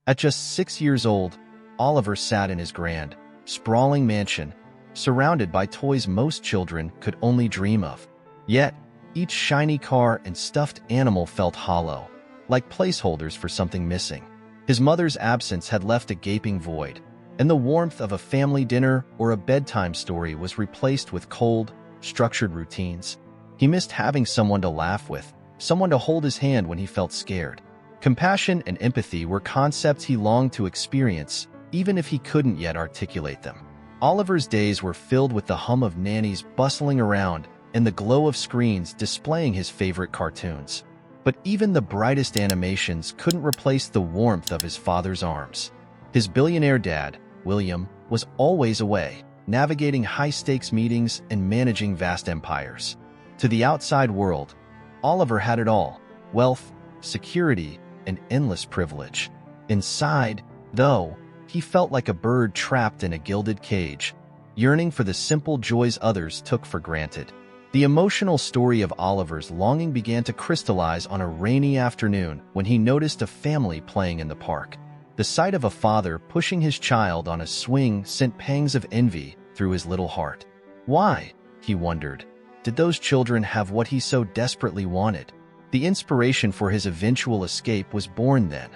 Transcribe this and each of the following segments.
At just 6 years old, Oliver sat in his grand, sprawling mansion, surrounded by toys most children could only dream of. Yet, each shiny car and stuffed animal felt hollow, like placeholders for something missing. His mother's absence had left a gaping void, and the warmth of a family dinner or a bedtime story was replaced with cold, structured routines. He missed having someone to laugh with, someone to hold his hand when he felt scared. Compassion and empathy were concepts he longed to experience, even if he couldn't yet articulate them. Oliver's days were filled with the hum of nannies bustling around and the glow of screens displaying his favorite cartoons. But even the brightest animations couldn't replace the warmth of his father's arms. His billionaire dad, William, was always away, navigating high-stakes meetings and managing vast empires. To the outside world, Oliver had it all: wealth, security, and endless privilege. Inside, though, he felt like a bird trapped in a gilded cage, yearning for the simple joys others took for granted. The emotional story of Oliver's longing began to crystallize on a rainy afternoon when he noticed a family playing in the park. The sight of a father pushing his child on a swing sent pangs of envy through his little heart. Why, he wondered, did those children have what he so desperately wanted? The inspiration for his eventual escape was born then,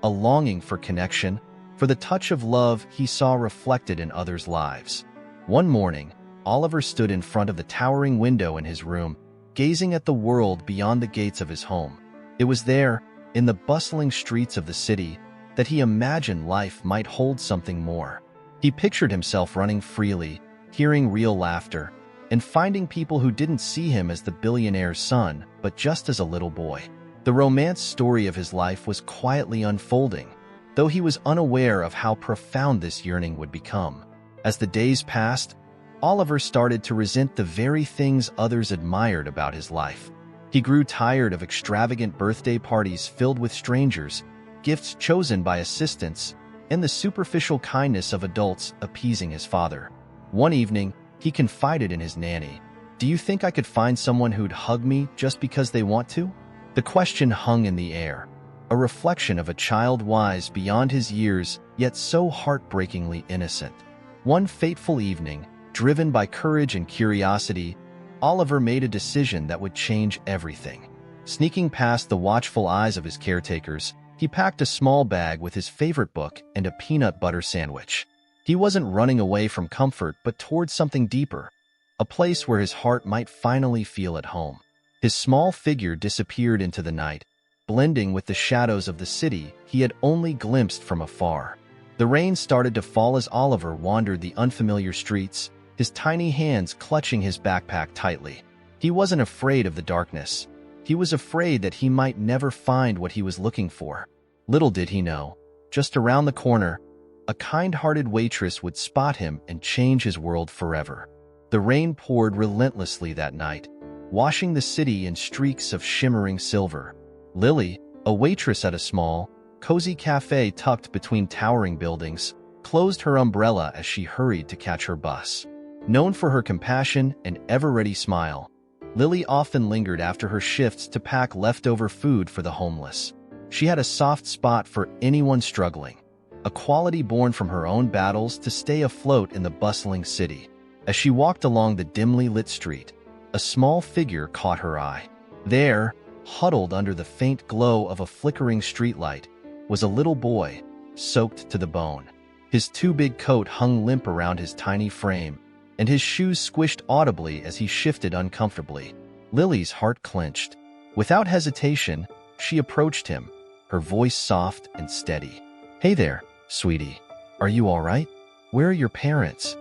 a longing for connection, for the touch of love he saw reflected in others' lives. One morning, Oliver stood in front of the towering window in his room, gazing at the world beyond the gates of his home. It was there, in the bustling streets of the city, that he imagined life might hold something more. He pictured himself running freely, hearing real laughter, and finding people who didn't see him as the billionaire's son, but just as a little boy. The romance story of his life was quietly unfolding, though he was unaware of how profound this yearning would become. As the days passed, Oliver started to resent the very things others admired about his life. He grew tired of extravagant birthday parties filled with strangers, gifts chosen by assistants, and the superficial kindness of adults appeasing his father. One evening, he confided in his nanny, "Do you think I could find someone who'd hug me just because they want to?" The question hung in the air, a reflection of a child wise beyond his years, yet so heartbreakingly innocent. One fateful evening, driven by courage and curiosity, Oliver made a decision that would change everything. Sneaking past the watchful eyes of his caretakers, he packed a small bag with his favorite book and a peanut butter sandwich. He wasn't running away from comfort, but towards something deeper, a place where his heart might finally feel at home. His small figure disappeared into the night, blending with the shadows of the city he had only glimpsed from afar. The rain started to fall as Oliver wandered the unfamiliar streets, his tiny hands clutching his backpack tightly. He wasn't afraid of the darkness. He was afraid that he might never find what he was looking for. Little did he know, just around the corner, a kind-hearted waitress would spot him and change his world forever. The rain poured relentlessly that night, washing the city in streaks of shimmering silver. Lily, a waitress at a small, cozy café tucked between towering buildings, closed her umbrella as she hurried to catch her bus. Known for her compassion and ever-ready smile, Lily often lingered after her shifts to pack leftover food for the homeless. She had a soft spot for anyone struggling, a quality born from her own battles to stay afloat in the bustling city. As she walked along the dimly lit street, a small figure caught her eye. There, huddled under the faint glow of a flickering streetlight, was a little boy, soaked to the bone. His too-big coat hung limp around his tiny frame, and his shoes squished audibly as he shifted uncomfortably. Lily's heart clenched. Without hesitation, she approached him, her voice soft and steady. "Hey there, sweetie. Are you all right? Where are your parents?"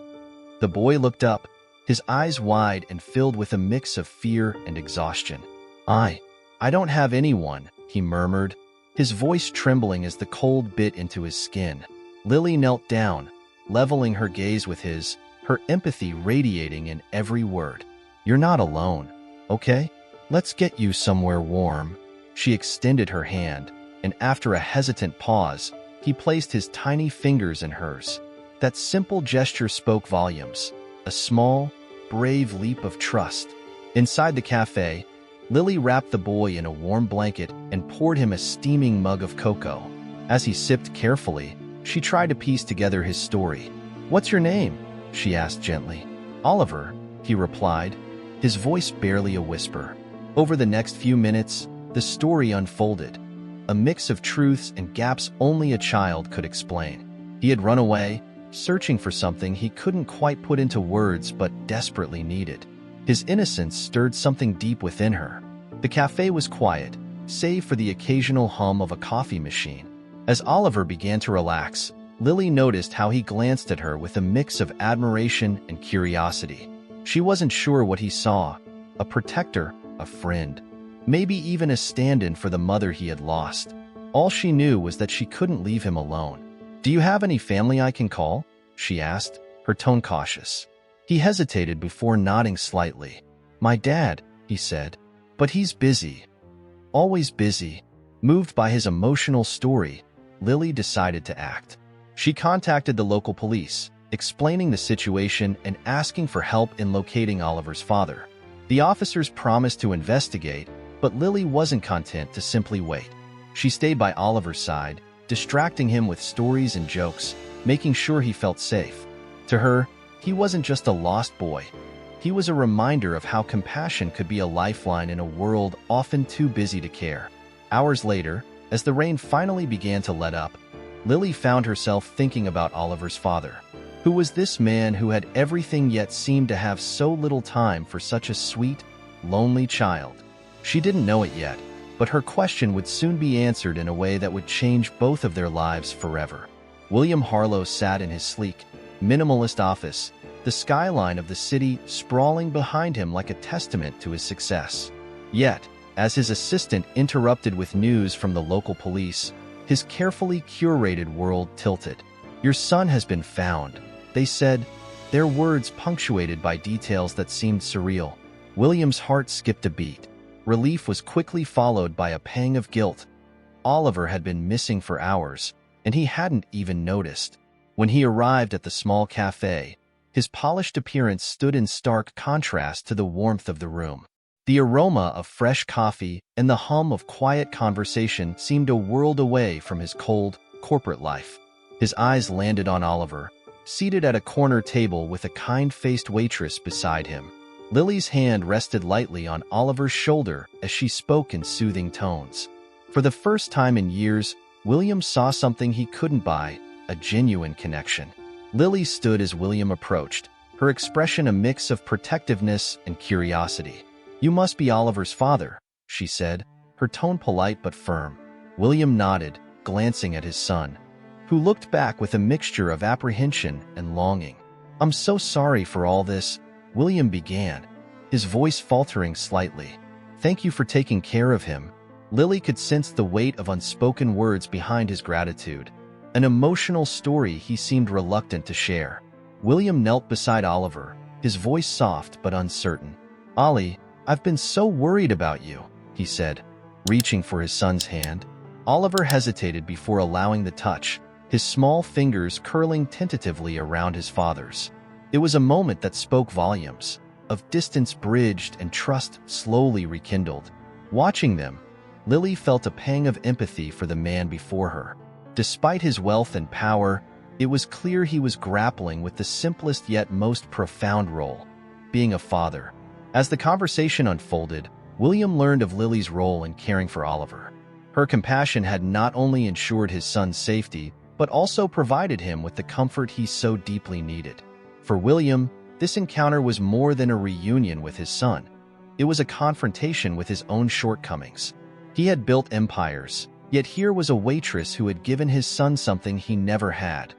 The boy looked up, his eyes wide and filled with a mix of fear and exhaustion. I don't have anyone," he murmured, his voice trembling as the cold bit into his skin. Lily knelt down, leveling her gaze with his, her empathy radiating in every word. "You're not alone, okay? Let's get you somewhere warm." She extended her hand, and after a hesitant pause, he placed his tiny fingers in hers. That simple gesture spoke volumes, a small, brave leap of trust. Inside the cafe, Lily wrapped the boy in a warm blanket and poured him a steaming mug of cocoa. As he sipped carefully, she tried to piece together his story. "What's your name?" she asked gently. "Oliver," he replied, his voice barely a whisper. Over the next few minutes, the story unfolded, a mix of truths and gaps only a child could explain. He had run away, searching for something he couldn't quite put into words but desperately needed. His innocence stirred something deep within her. The cafe was quiet, save for the occasional hum of a coffee machine. As Oliver began to relax, Lily noticed how he glanced at her with a mix of admiration and curiosity. She wasn't sure what he saw: a protector, a friend, maybe even a stand-in for the mother he had lost. All she knew was that she couldn't leave him alone. "Do you have any family I can call?" she asked, her tone cautious. He hesitated before nodding slightly. "My dad," he said, "but he's busy. Always busy." Moved by his emotional story, Lily decided to act. She contacted the local police, explaining the situation and asking for help in locating Oliver's father. The officers promised to investigate, but Lily wasn't content to simply wait. She stayed by Oliver's side, distracting him with stories and jokes, making sure he felt safe. To her, he wasn't just a lost boy. He was a reminder of how compassion could be a lifeline in a world often too busy to care. Hours later, as the rain finally began to let up, Lily found herself thinking about Oliver's father. Who was this man who had everything yet seemed to have so little time for such a sweet, lonely child? She didn't know it yet, but her question would soon be answered in a way that would change both of their lives forever. William Harlow sat in his sleek, minimalist office, the skyline of the city sprawling behind him like a testament to his success. Yet, as his assistant interrupted with news from the local police, his carefully curated world tilted. "Your son has been found," they said, their words punctuated by details that seemed surreal. William's heart skipped a beat. Relief was quickly followed by a pang of guilt. Oliver had been missing for hours, and he hadn't even noticed. When he arrived at the small cafe, his polished appearance stood in stark contrast to the warmth of the room. The aroma of fresh coffee and the hum of quiet conversation seemed a world away from his cold, corporate life. His eyes landed on Oliver, seated at a corner table with a kind-faced waitress beside him. Lily's hand rested lightly on Oliver's shoulder as she spoke in soothing tones. For the first time in years, William saw something he couldn't buy: a genuine connection. Lily stood as William approached, her expression a mix of protectiveness and curiosity. "You must be Oliver's father," she said, her tone polite but firm. William nodded, glancing at his son, who looked back with a mixture of apprehension and longing. "I'm so sorry for all this," William began, his voice faltering slightly. "Thank you for taking care of him." Lily could sense the weight of unspoken words behind his gratitude, an emotional story he seemed reluctant to share. William knelt beside Oliver, his voice soft but uncertain. "Ollie, I've been so worried about you," he said, reaching for his son's hand. Oliver hesitated before allowing the touch, his small fingers curling tentatively around his father's. It was a moment that spoke volumes, of distance bridged and trust slowly rekindled. Watching them, Lily felt a pang of empathy for the man before her. Despite his wealth and power, it was clear he was grappling with the simplest yet most profound role: being a father. As the conversation unfolded, William learned of Lily's role in caring for Oliver. Her compassion had not only ensured his son's safety, but also provided him with the comfort he so deeply needed. For William, this encounter was more than a reunion with his son. It was a confrontation with his own shortcomings. He had built empires, yet here was a waitress who had given his son something he never had: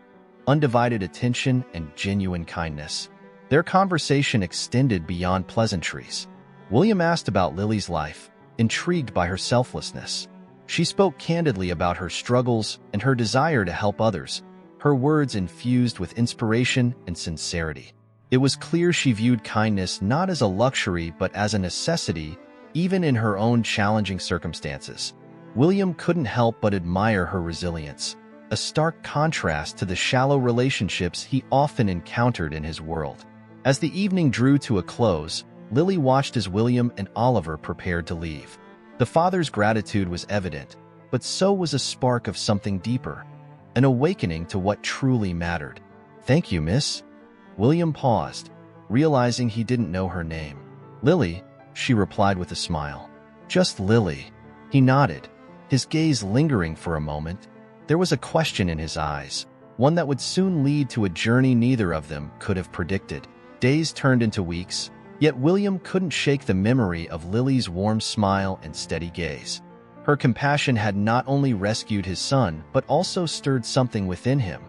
undivided attention and genuine kindness. Their conversation extended beyond pleasantries. William asked about Lily's life, intrigued by her selflessness. She spoke candidly about her struggles and her desire to help others, her words infused with inspiration and sincerity. It was clear she viewed kindness not as a luxury but as a necessity, even in her own challenging circumstances. William couldn't help but admire her resilience, a stark contrast to the shallow relationships he often encountered in his world. As the evening drew to a close, Lily watched as William and Oliver prepared to leave. The father's gratitude was evident, but so was a spark of something deeper, an awakening to what truly mattered. "Thank you, miss." William paused, realizing he didn't know her name. "Lily," she replied with a smile. "Just Lily." He nodded, his gaze lingering for a moment. There was a question in his eyes, one that would soon lead to a journey neither of them could have predicted. Days turned into weeks, yet William couldn't shake the memory of Lily's warm smile and steady gaze. Her compassion had not only rescued his son, but also stirred something within him,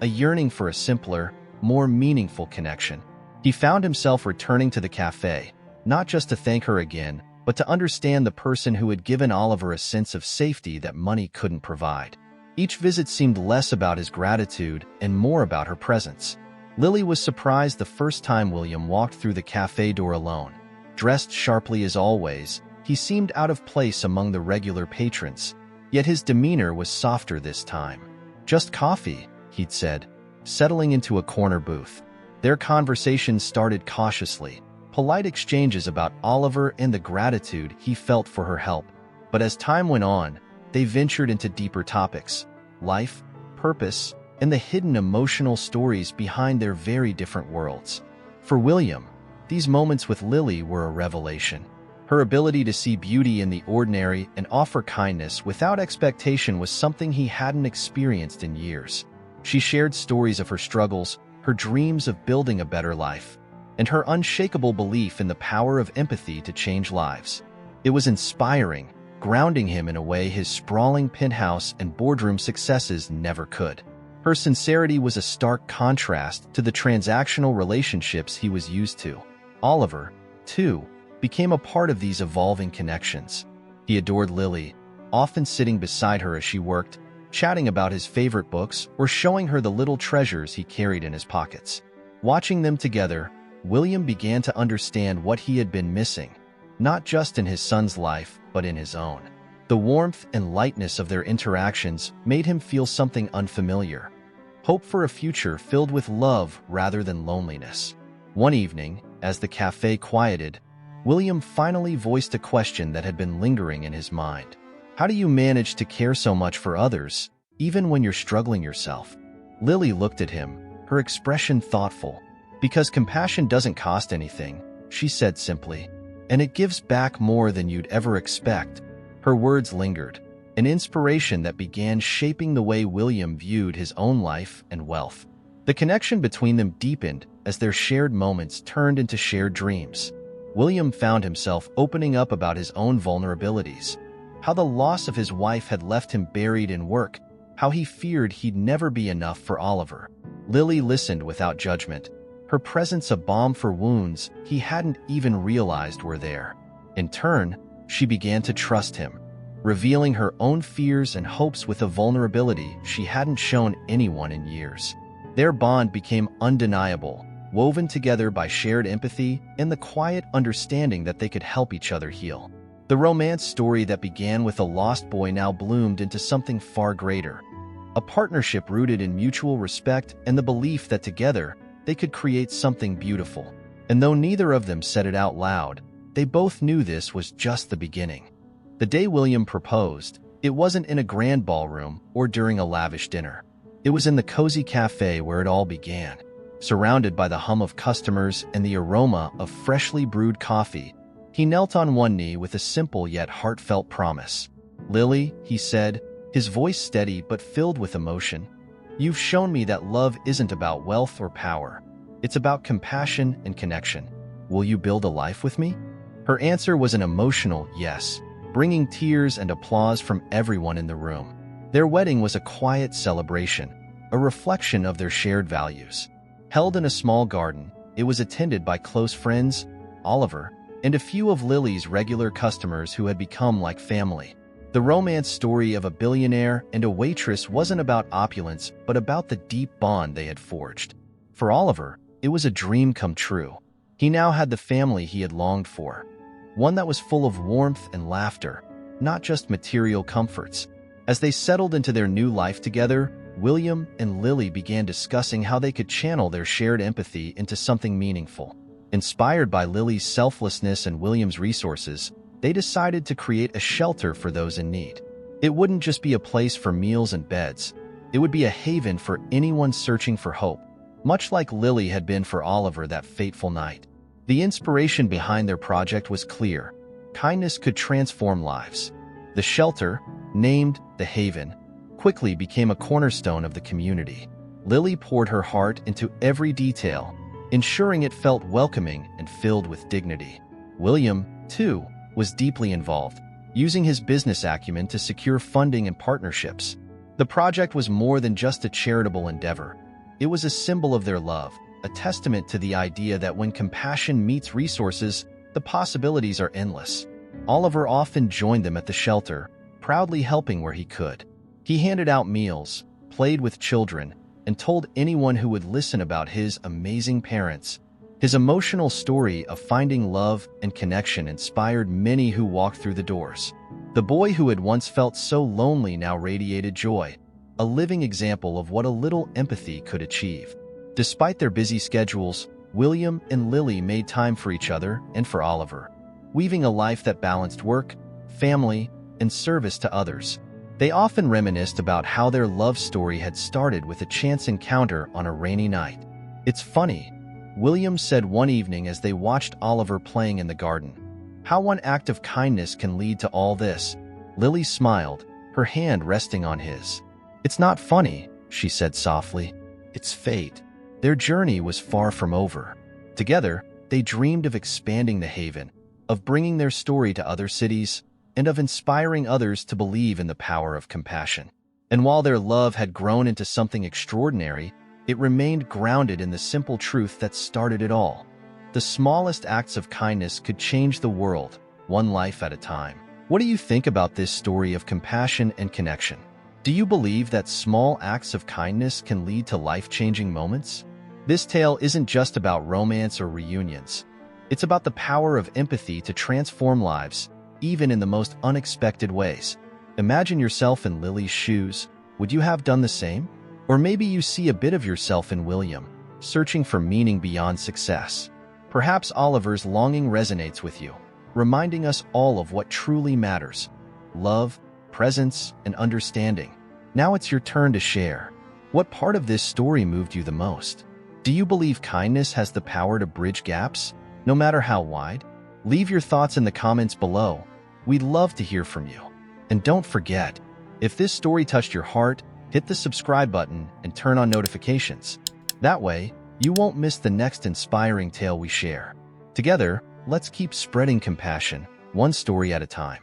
a yearning for a simpler, more meaningful connection. He found himself returning to the cafe, not just to thank her again, but to understand the person who had given Oliver a sense of safety that money couldn't provide. Each visit seemed less about his gratitude and more about her presence. Lily was surprised the first time William walked through the cafe door alone. Dressed sharply as always, he seemed out of place among the regular patrons, yet his demeanor was softer this time. "Just coffee," he'd said, settling into a corner booth. Their conversation started cautiously, polite exchanges about Oliver and the gratitude he felt for her help. But as time went on, they ventured into deeper topics: life, purpose, and the hidden emotional stories behind their very different worlds. For William, these moments with Lily were a revelation. Her ability to see beauty in the ordinary and offer kindness without expectation was something he hadn't experienced in years. She shared stories of her struggles, her dreams of building a better life, and her unshakable belief in the power of empathy to change lives. It was inspiring, grounding him in a way his sprawling penthouse and boardroom successes never could. Her sincerity was a stark contrast to the transactional relationships he was used to. Oliver, too, became a part of these evolving connections. He adored Lily, often sitting beside her as she worked, chatting about his favorite books or showing her the little treasures he carried in his pockets. Watching them together, William began to understand what he had been missing, not just in his son's life, but in his own. The warmth and lightness of their interactions made him feel something unfamiliar, hope for a future filled with love rather than loneliness. One evening, as the cafe quieted, William finally voiced a question that had been lingering in his mind. "How do you manage to care so much for others, even when you're struggling yourself?" Lily looked at him, her expression thoughtful. "Because compassion doesn't cost anything," she said simply, "and it gives back more than you'd ever expect." Her words lingered, an inspiration that began shaping the way William viewed his own life and wealth. The connection between them deepened as their shared moments turned into shared dreams. William found himself opening up about his own vulnerabilities, how the loss of his wife had left him buried in work, how he feared he'd never be enough for Oliver. Lily listened without judgment, her presence a balm for wounds he hadn't even realized were there. In turn, she began to trust him, revealing her own fears and hopes with a vulnerability she hadn't shown anyone in years. Their bond became undeniable, woven together by shared empathy and the quiet understanding that they could help each other heal. The romance story that began with a lost boy now bloomed into something far greater, a partnership rooted in mutual respect and the belief that together they could create something beautiful. And though neither of them said it out loud, they both knew this was just the beginning. The day William proposed, it wasn't in a grand ballroom or during a lavish dinner. It was in the cozy cafe where it all began. Surrounded by the hum of customers and the aroma of freshly brewed coffee, he knelt on one knee with a simple yet heartfelt promise. "Lily," he said, his voice steady but filled with emotion, "you've shown me that love isn't about wealth or power. It's about compassion and connection. Will you build a life with me?" Her answer was an emotional yes, bringing tears and applause from everyone in the room. Their wedding was a quiet celebration, a reflection of their shared values. Held in a small garden, it was attended by close friends, Oliver, and a few of Lily's regular customers who had become like family. The romance story of a billionaire and a waitress wasn't about opulence, but about the deep bond they had forged. For Oliver, it was a dream come true. He now had the family he had longed for, one that was full of warmth and laughter, not just material comforts. As they settled into their new life together, William and Lily began discussing how they could channel their shared empathy into something meaningful. Inspired by Lily's selflessness and William's resources, they decided to create a shelter for those in need. It wouldn't just be a place for meals and beds. It would be a haven for anyone searching for hope, much like Lily had been for Oliver that fateful night. The inspiration behind their project was clear. Kindness could transform lives. The shelter, named The Haven, quickly became a cornerstone of the community. Lily poured her heart into every detail, ensuring it felt welcoming and filled with dignity. William, too, was deeply involved, using his business acumen to secure funding and partnerships. The project was more than just a charitable endeavor. It was a symbol of their love, a testament to the idea that when compassion meets resources, the possibilities are endless. Oliver often joined them at the shelter, proudly helping where he could. He handed out meals, played with children, and told anyone who would listen about his amazing parents. His emotional story of finding love and connection inspired many who walked through the doors. The boy who had once felt so lonely now radiated joy, a living example of what a little empathy could achieve. Despite their busy schedules, William and Lily made time for each other and for Oliver, weaving a life that balanced work, family, and service to others. They often reminisced about how their love story had started with a chance encounter on a rainy night. "It's funny," William said one evening as they watched Oliver playing in the garden. "How one act of kindness can lead to all this." Lily smiled, her hand resting on his. "It's not funny," she said softly. "It's fate." Their journey was far from over. Together, they dreamed of expanding the haven, of bringing their story to other cities, and of inspiring others to believe in the power of compassion. And while their love had grown into something extraordinary, it remained grounded in the simple truth that started it all. The smallest acts of kindness could change the world, one life at a time. What do you think about this story of compassion and connection? Do you believe that small acts of kindness can lead to life-changing moments? This tale isn't just about romance or reunions. It's about the power of empathy to transform lives, even in the most unexpected ways. Imagine yourself in Lily's shoes. Would you have done the same? Or maybe you see a bit of yourself in William, searching for meaning beyond success. Perhaps Oliver's longing resonates with you, reminding us all of what truly matters: love, presence, and understanding. Now it's your turn to share. What part of this story moved you the most? Do you believe kindness has the power to bridge gaps, no matter how wide? Leave your thoughts in the comments below. We'd love to hear from you. And don't forget, if this story touched your heart, hit the subscribe button and turn on notifications. That way, you won't miss the next inspiring tale we share. Together, let's keep spreading compassion, one story at a time.